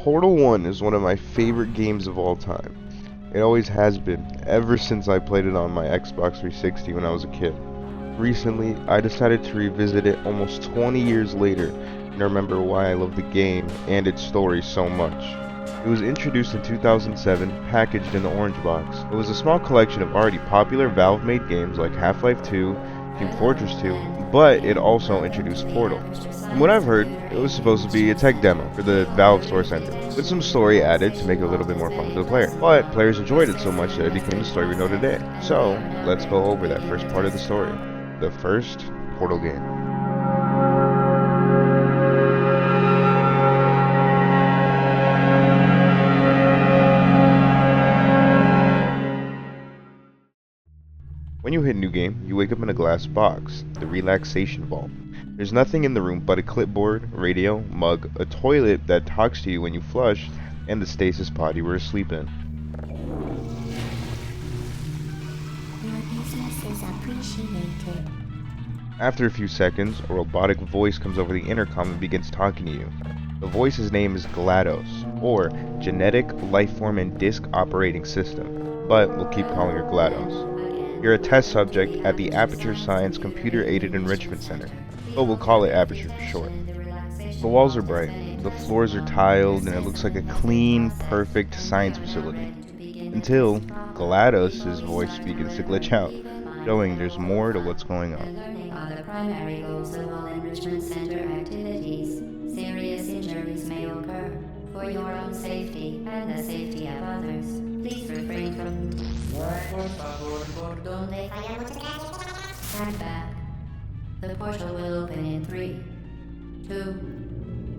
Portal 1 is one of my favorite games of all time. It always has been, ever since I played it on my Xbox 360 when I was a kid. Recently, I decided to revisit it almost 20 years later and remember why I love the game and its story so much. It was introduced in 2007, packaged in the orange box. It was a small collection of already popular Valve-made games like Half-Life 2, Team Fortress 2, but it also introduced Portal. From what I've heard, it was supposed to be a tech demo for the Valve Source engine, with some story added to make it a little bit more fun for the player. But players enjoyed it so much that it became the story we know today. So, let's go over that first part of the story. The first Portal game. When you hit New Game, you wake up in a glass box, the Relaxation Vault. There's nothing in the room but a clipboard, radio, mug, a toilet that talks to you when you flush, and the stasis pod you were asleep in. Your business is appreciated. After a few seconds, a robotic voice comes over the intercom and begins talking to you. The voice's name is GLaDOS, or Genetic Lifeform and Disk Operating System, but we'll keep calling her GLaDOS. You're a test subject at the Aperture Science Computer Aided Enrichment Center, but we'll call it Aperture for short. The walls are bright, the floors are tiled, and it looks like a clean, perfect science facility. Until GLaDOS' voice begins to glitch out, showing there's more to what's going on. Learning are the primary goals of all enrichment center activities. Serious injuries may occur. For your own safety and the safety of others, please refrain from... Stand back. The portal will open in 3, 2,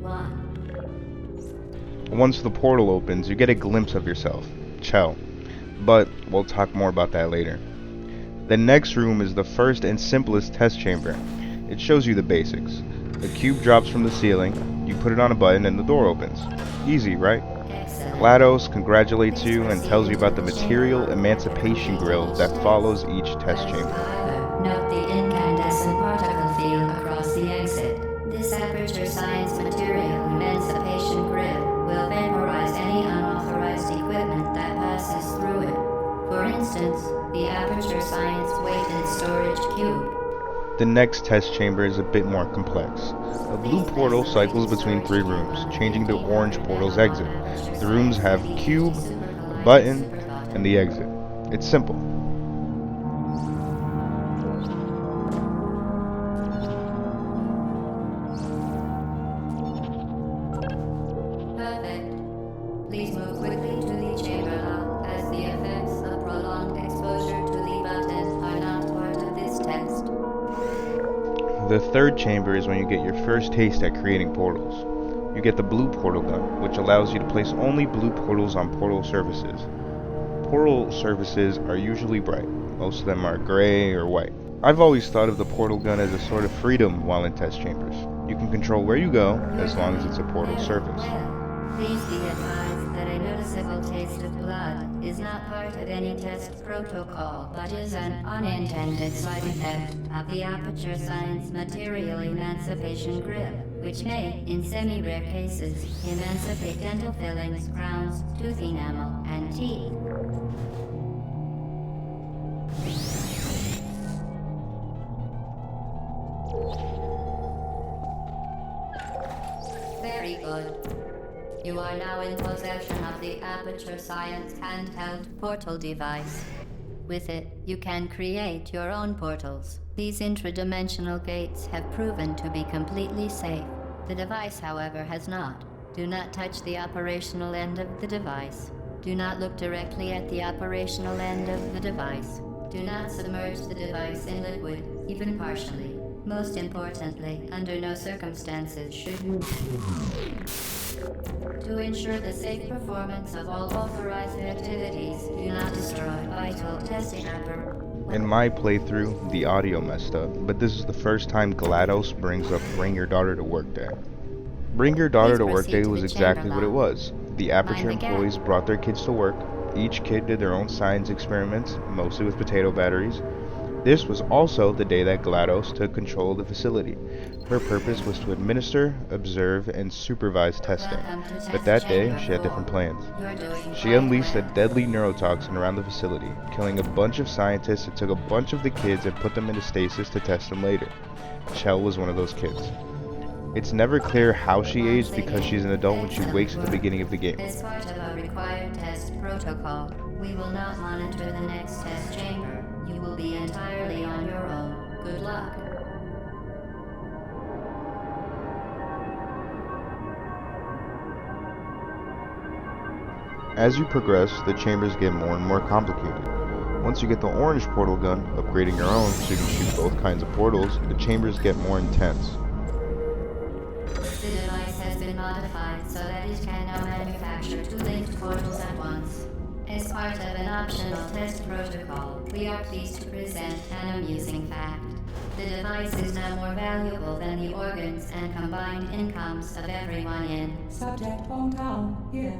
1. Once the portal opens, you get a glimpse of yourself, Chell, but we'll talk more about that later. The next room is the first and simplest test chamber. It shows you the basics. A cube drops from the ceiling, you put it on a button and the door opens. Easy, right? GLaDOS congratulates you and tells you about the material emancipation grill that follows each test chamber. Note the incandescent particle field across the exit. This Aperture Science material emancipation grid will vaporize any unauthorized equipment that passes through it. For instance, the Aperture Science weighted storage cube. The next test chamber is a bit more complex. A blue portal cycles between 3 rooms, changing the orange portal's exit. The rooms have a cube, a button, and the exit. It's simple. Perfect. Please move quickly to the chamber lock, as the effects of prolonged exposure to the button are not part of this test. The third chamber is when you get your first taste at creating portals. You get the blue portal gun, which allows you to place only blue portals on portal surfaces. Portal surfaces are usually bright. Most of them are gray or white. I've always thought of the portal gun as a sort of freedom while in test chambers. You can control where you go, as long as it's a portal surface. Please be advised that a noticeable taste of blood is not part of any test protocol, but is an unintended side effect of the Aperture Science material emancipation grip, which may, in semi-rare cases, emancipate dental fillings, crowns, tooth enamel, and teeth. Very good. You are now in possession of the Aperture Science handheld portal device. With it, you can create your own portals. These intradimensional gates have proven to be completely safe. The device, however, has not. Do not touch the operational end of the device. Do not look directly at the operational end of the device. Do not submerge the device in liquid, even partially. Most importantly, under no circumstances should you... To ensure the safe performance of all authorized activities, do not destroy vital testing apparatus. In my playthrough, the audio messed up, but this is the first time GLaDOS brings up Bring Your Daughter to Work Day. Bring Your Daughter to Work Day was exactly what it was. The Aperture employees brought their kids to work. Each kid did their own science experiments, mostly with potato batteries. This was also the day that GLaDOS took control of the facility. Her purpose was to administer, observe, and supervise testing, but that day she had different plans. She unleashed a deadly neurotoxin around the facility, killing a bunch of scientists and took a bunch of the kids and put them into stasis to test them later. Chell was one of those kids. It's never clear how she aged because she's an adult when she wakes at the beginning of the game. As part of a required test protocol, we will not monitor the next test chamber. You will be entirely on your own. Good luck. As you progress, the chambers get more and more complicated. Once you get the orange portal gun, upgrading your own so you can shoot both kinds of portals, the chambers get more intense. The device has been modified so that it can now manufacture two linked portals at once. As part of an optional test protocol, we are pleased to present an amusing fact. The device is now more valuable than the organs and combined incomes of everyone in Subject hometown, here.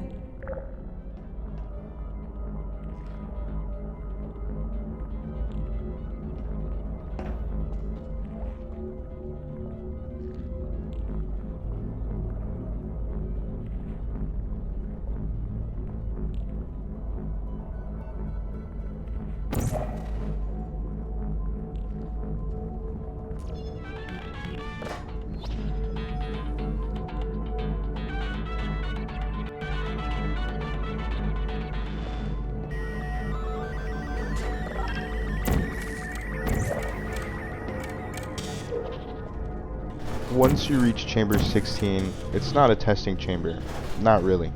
Once you reach chamber 16, it's not a testing chamber. Not really.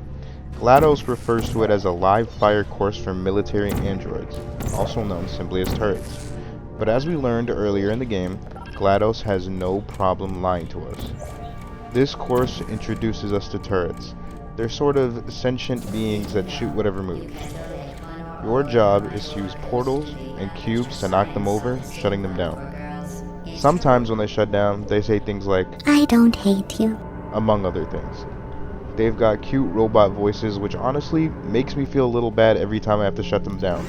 GLaDOS refers to it as a live fire course for military androids, also known simply as turrets. But as we learned earlier in the game, GLaDOS has no problem lying to us. This course introduces us to turrets. They're sort of sentient beings that shoot whatever moves. Your job is to use portals and cubes to knock them over, shutting them down. Sometimes when they shut down, they say things like, I don't hate you. among other things. They've got cute robot voices, which honestly makes me feel a little bad every time I have to shut them down.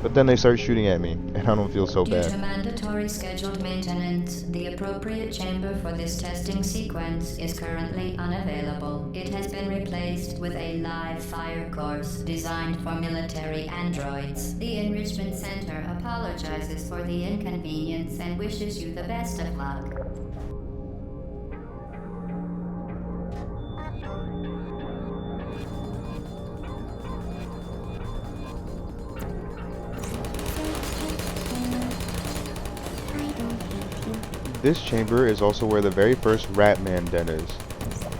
But then they start shooting at me, and I don't feel so Due to bad. mandatory scheduled maintenance, the appropriate chamber for this testing sequence is currently unavailable. It has been replaced with a live fire course designed for military androids. The Enrichment Center apologizes for the inconvenience and wishes you the best of luck. I don't hate you. This chamber is also where the very first Ratman den is.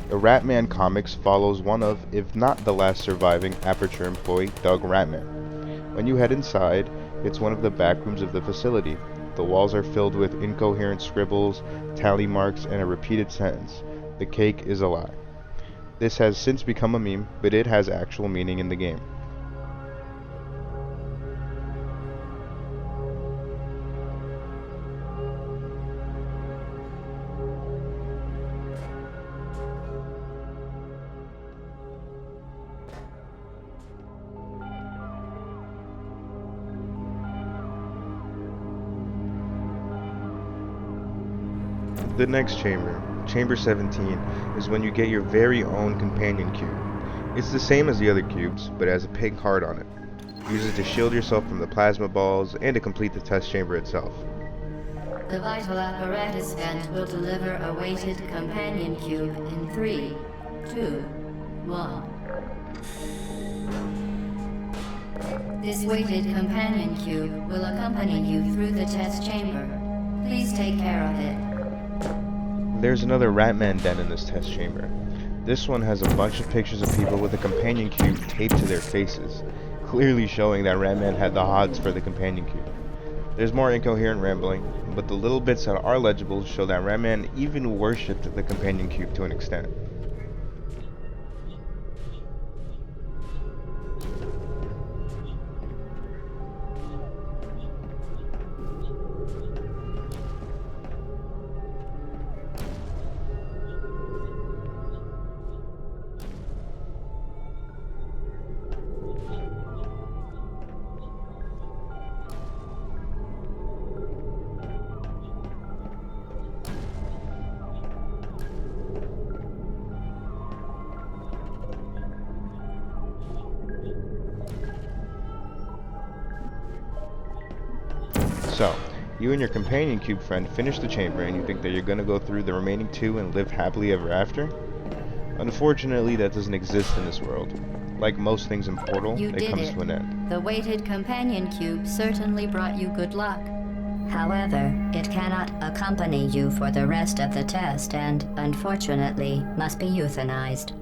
The Ratman comics follows one of, if not the last surviving, Aperture employee, Doug Ratman. When you head inside, it's one of the back rooms of the facility. The walls are filled with incoherent scribbles, tally marks, and a repeated sentence. The cake is a lie. This has since become a meme, but it has actual meaning in the game. The next chamber, Chamber 17, is when you get your very own companion cube. It's the same as the other cubes, but it has a pink heart on it. Use it to shield yourself from the plasma balls and to complete the test chamber itself. The vital apparatus vent will deliver a weighted companion cube in 3, 2, 1. This weighted companion cube will accompany you through the test chamber. Please take care of it. There's another Ratman den in this test chamber. This one has a bunch of pictures of people with a companion cube taped to their faces, clearly showing that Ratman had the hots for the companion cube. There's more incoherent rambling, but the little bits that are legible show that Ratman even worshipped the companion cube to an extent. So, you and your companion cube friend finish the chamber and you think that you're gonna go through the remaining 2 and live happily ever after? Unfortunately, that doesn't exist in this world. Like most things in Portal, You it did comes it. to an end. The weighted companion cube certainly brought you good luck. However, it cannot accompany you for the rest of the test and, unfortunately, must be euthanized.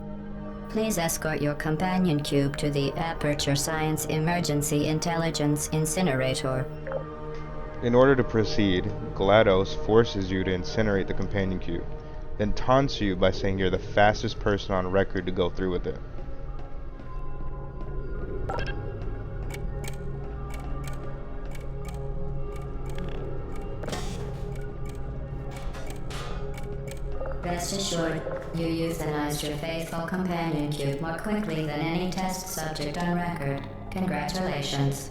Please escort your companion cube to the Aperture Science Emergency Intelligence Incinerator. In order to proceed, GLaDOS forces you to incinerate the companion cube, then taunts you by saying you're the fastest person on record to go through with it. Rest assured, you euthanized your faithful companion cube more quickly than any test subject on record. Congratulations.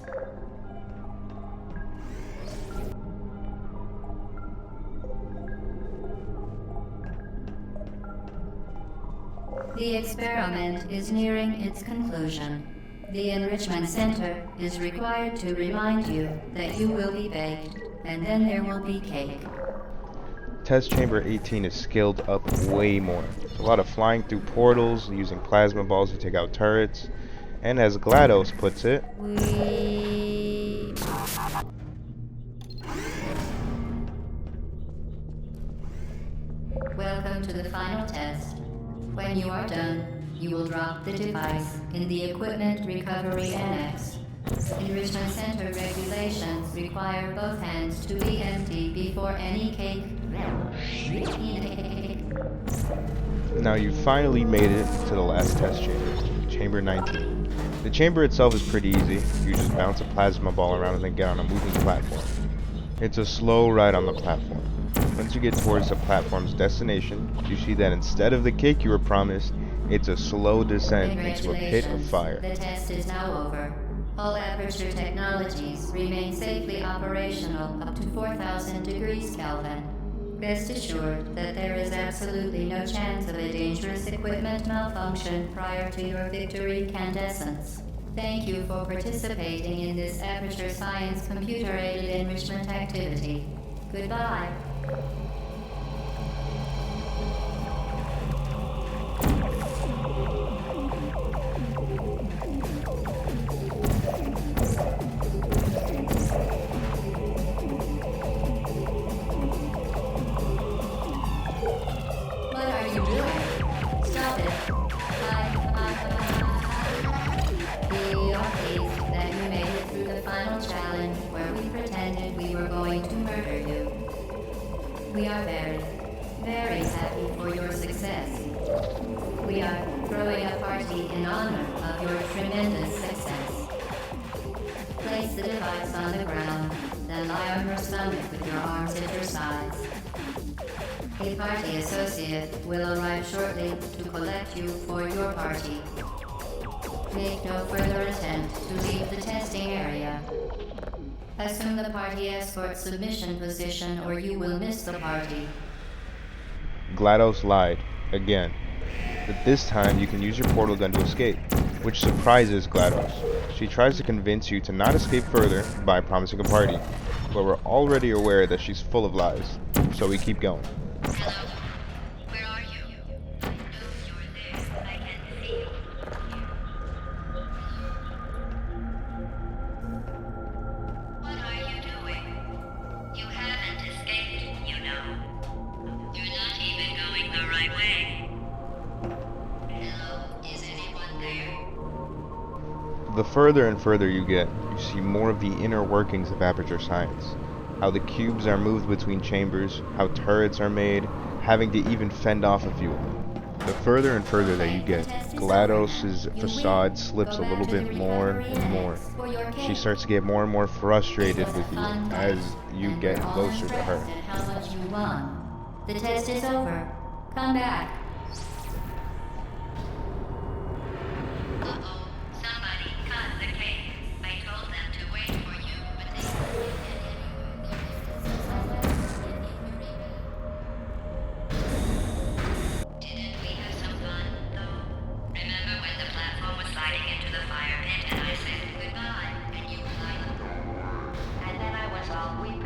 The experiment is nearing its conclusion. The Enrichment Center is required to remind you that you will be baked, and then there will be cake. Test Chamber 18 is scaled up way more. A lot of flying through portals, using plasma balls to take out turrets, and as GLaDOS puts it, Welcome to the final test. When you are done, you will drop the device in the Equipment Recovery Annex. Enrichment Center regulations require both hands to be empty before any cake. now you finally made it to the last test chamber, Chamber 19. The chamber itself is pretty easy. You just bounce a plasma ball around and then get on a moving platform. It's a slow ride on the platform. Once you get towards the platform's destination, you see that instead of the cake you were promised, it's a slow descent into a pit of fire. The test is now over. All Aperture technologies remain safely operational up to 4,000 degrees Kelvin. Rest assured that there is absolutely no chance of a dangerous equipment malfunction prior to your victory candescence. Thank you for participating in this Aperture Science computer-aided enrichment activity. Goodbye. What are you doing? Stop it. We are pleased that you made it through the final challenge where we pretended we were going to murder you. We are very, very happy for your success. We are throwing a party in honor of your tremendous success. Place the device on the ground, then lie on your stomach with your arms at your sides. A party associate will arrive shortly to collect you for your party. Make no further attempt to leave the testing area. Assume the party escort submission position or you will miss the party. GLaDOS lied, again. But this time you can use your portal gun to escape, which surprises GLaDOS. She tries to convince you to not escape further by promising a party, but we're already aware that she's full of lies, so we keep going. Hello? Where are you? I know you're there. I can see you. What are you doing? You haven't escaped, you know. You're not even going the right way. Hello? Is anyone there? The further and further you get, you see more of the inner workings of Aperture Science. How the cubes are moved between chambers, how turrets are made, having to even fend off a few of them. The further and further that you get, GLaDOS's facade slips a little bit more and more. She starts to get more and more frustrated with you as you get closer to her. How much you won. The test is over. Come back. Uh-oh. Somebody cut the cake. I told them to wait for you, but they... Didn't we have some fun, though? Remember when the platform was sliding into the fire pit and I said goodbye, and you were like... And then I was all weeping.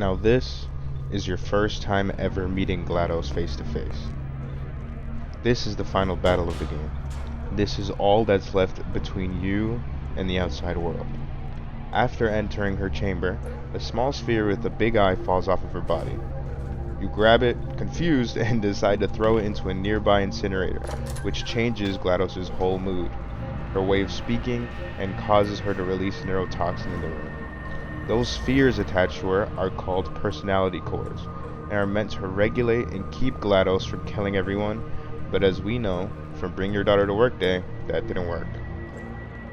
Now this is your first time ever meeting GLaDOS face to face. This is the final battle of the game. This is all that's left between you and the outside world. After entering her chamber, a small sphere with a big eye falls off of her body. You grab it, confused, and decide to throw it into a nearby incinerator, which changes GLaDOS' whole mood. Her way of speaking and causes her to release neurotoxin in the room. Those spheres attached to her are called personality cores, and are meant to regulate and keep GLaDOS from killing everyone, but as we know from Bring Your Daughter to Work Day, that didn't work.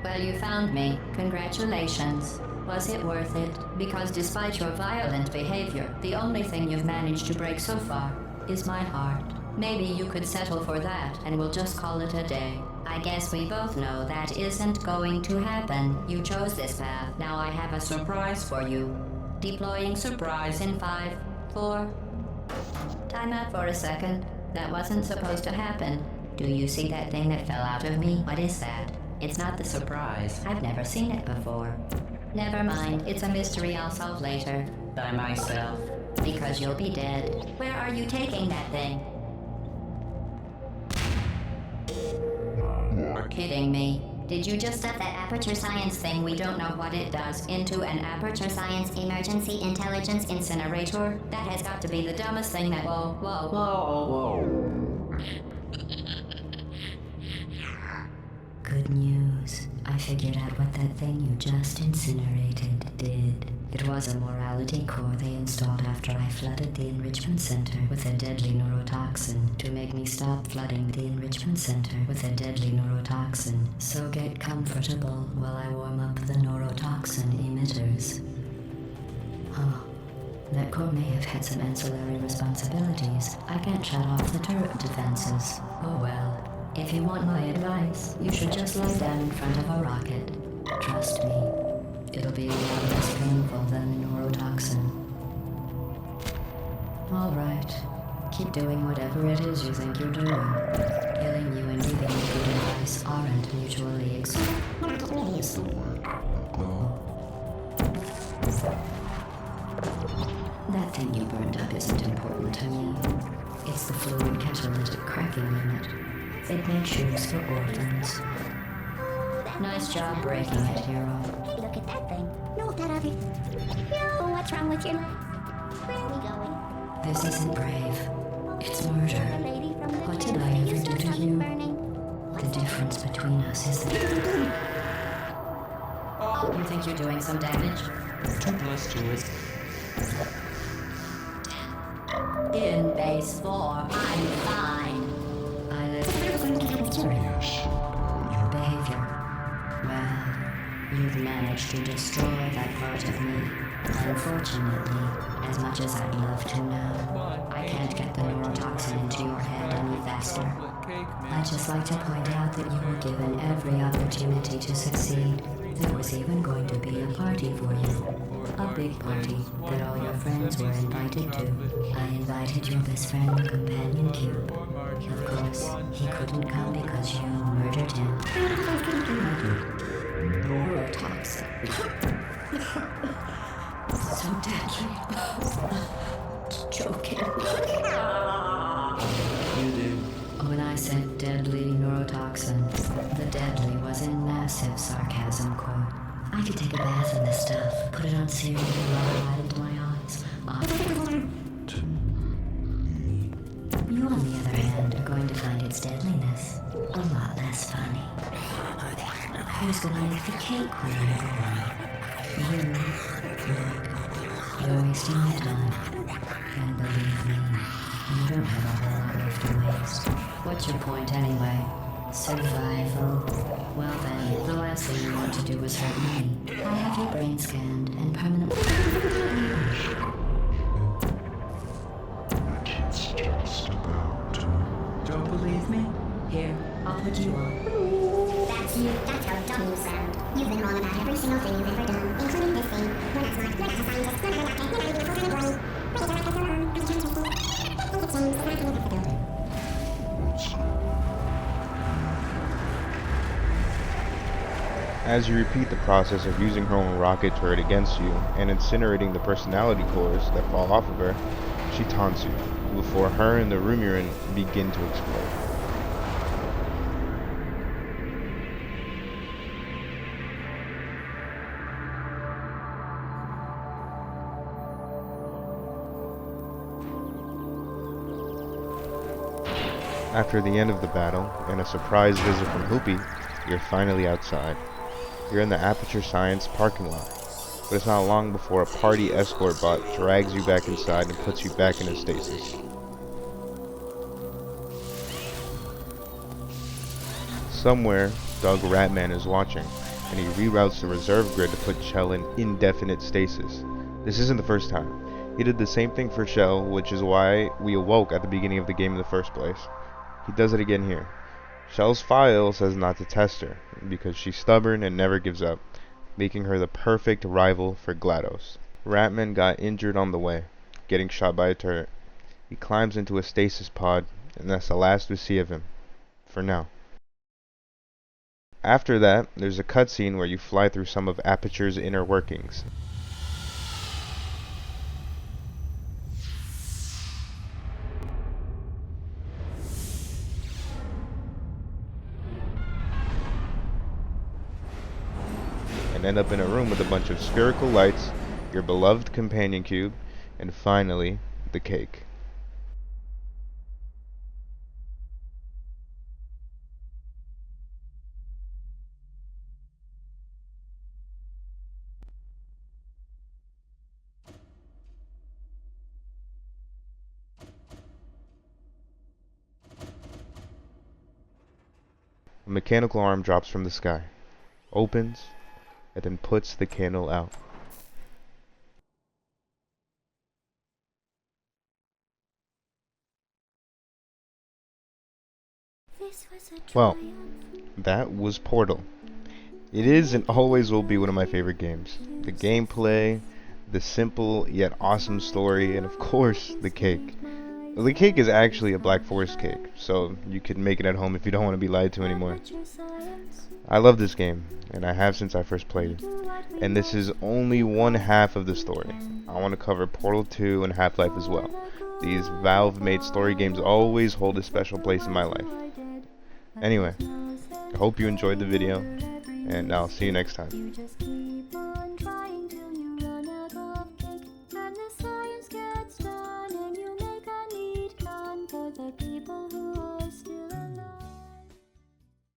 Well, you found me. Congratulations. Was it worth it? Because despite your violent behavior, the only thing you've managed to break so far is my heart. Maybe you could settle for that, and we'll just call it a day. I guess we both know that isn't going to happen. You chose this path. Now I have a surprise for you. Deploying surprise in 5, 4... Time out for a second. That wasn't supposed to happen. Do you see that thing that fell out of me? What is that? It's not the surprise. I've never seen it before. Never mind. It's a mystery I'll solve later. By myself. Because you'll be dead. Where are you taking that thing? You're kidding me. Did you just stuff that Aperture Science thing, we don't know what it does, into an Aperture Science Emergency Intelligence Incinerator? That has got to be the dumbest thing that... Whoa. Good news. I figured out what that thing you just incinerated did. It was a morality core they installed after I flooded the enrichment center with a deadly neurotoxin to make me stop flooding the enrichment center with a deadly neurotoxin. So get comfortable while I warm up the neurotoxin emitters. Huh. That core may have had some ancillary responsibilities. I can't shut off the turret defenses. Oh well. If you want my advice, you should just lie down in front of a rocket. Trust me. It'll be a lot less painful than the neurotoxin. Alright. Keep doing whatever it is you think you're doing. Killing you and leaving you the device aren't mutually exclusive. That thing you burned up isn't important to me. It's the fluid catalytic cracking unit. It makes shoes for orphans. Nice job breaking it, hero. Look at that thing. No, that other. Yo, what's wrong with your... Where are we going? This isn't brave. It's The murder. lady from the What church did I that ever used do to stop you? burning. The difference between us is that... You think you're doing some damage? 2 plus 2 is... In base 4, I'm fine. I live... Your behavior. Well, you've managed to destroy that part of me. Unfortunately, as much as I'd love to now, I can't get the neurotoxin into your head any faster. I'd just like to point out that you were given every opportunity to succeed. There was even going to be a party for you. A big party that all your friends were invited to. I invited your best friend, the companion cube. Of course, he couldn't come because you murdered him. Neurotoxin. So deadly. Joking. You do. When I said deadly neurotoxin, the deadly was in massive sarcasm quote. I could take a bath in this stuff, put it on cereal, rub it right into my eyes. You, on the other hand, are going to find its deadliness a lot less funny. Who's gonna make the cake when you? You're wasting my time. And believe me, you don't have a whole lot left to waste. What's your point anyway? Survival. Well then, the last thing you want to do is hurt me. I have your brain scanned and permanently... It's just about to... Don't believe me? Here, I'll put you on. That's you. That's how dumb you sound. You've been wrong about every single thing you've ever done, including this thing. We're not smart. We're not a scientist. We're not a doctor. We're not even full-time employee. We're just like the I'm just trying to fool. It's James. We're not going to have to go. As you repeat the process of using her own rocket turret against you and incinerating the personality cores that fall off of her, she taunts you, before her and the room you're in begin to explode. After the end of the battle, and a surprise visit from Hoopy, you're finally outside. You're in the Aperture Science parking lot, but it's not long before a party escort bot drags you back inside and puts you back into stasis. Somewhere, Doug Ratman is watching, and he reroutes the reserve grid to put Chell in indefinite stasis. This isn't the first time. He did the same thing for Chell, which is why we awoke at the beginning of the game in the first place. He does it again here. Chell's file says not to test her, because she's stubborn and never gives up, making her the perfect rival for GLaDOS. Ratman got injured on the way, getting shot by a turret. He climbs into a stasis pod, and that's the last we see of him. For now. After that, there's a cutscene where you fly through some of Aperture's inner workings. And end up in a room with a bunch of spherical lights, your beloved companion cube, and finally, the cake. A mechanical arm drops from the sky, opens, and then puts the candle out. Well, that was Portal. It is and always will be one of my favorite games. The gameplay, the simple yet awesome story, and of course, the cake. The cake is actually a Black Forest cake, so you can make it at home if you don't want to be lied to anymore. I love this game, and I have since I first played it. And this is only one half of the story. I want to cover Portal 2 and Half-Life as well. These Valve-made story games always hold a special place in my life. Anyway, I hope you enjoyed the video, and I'll see you next time.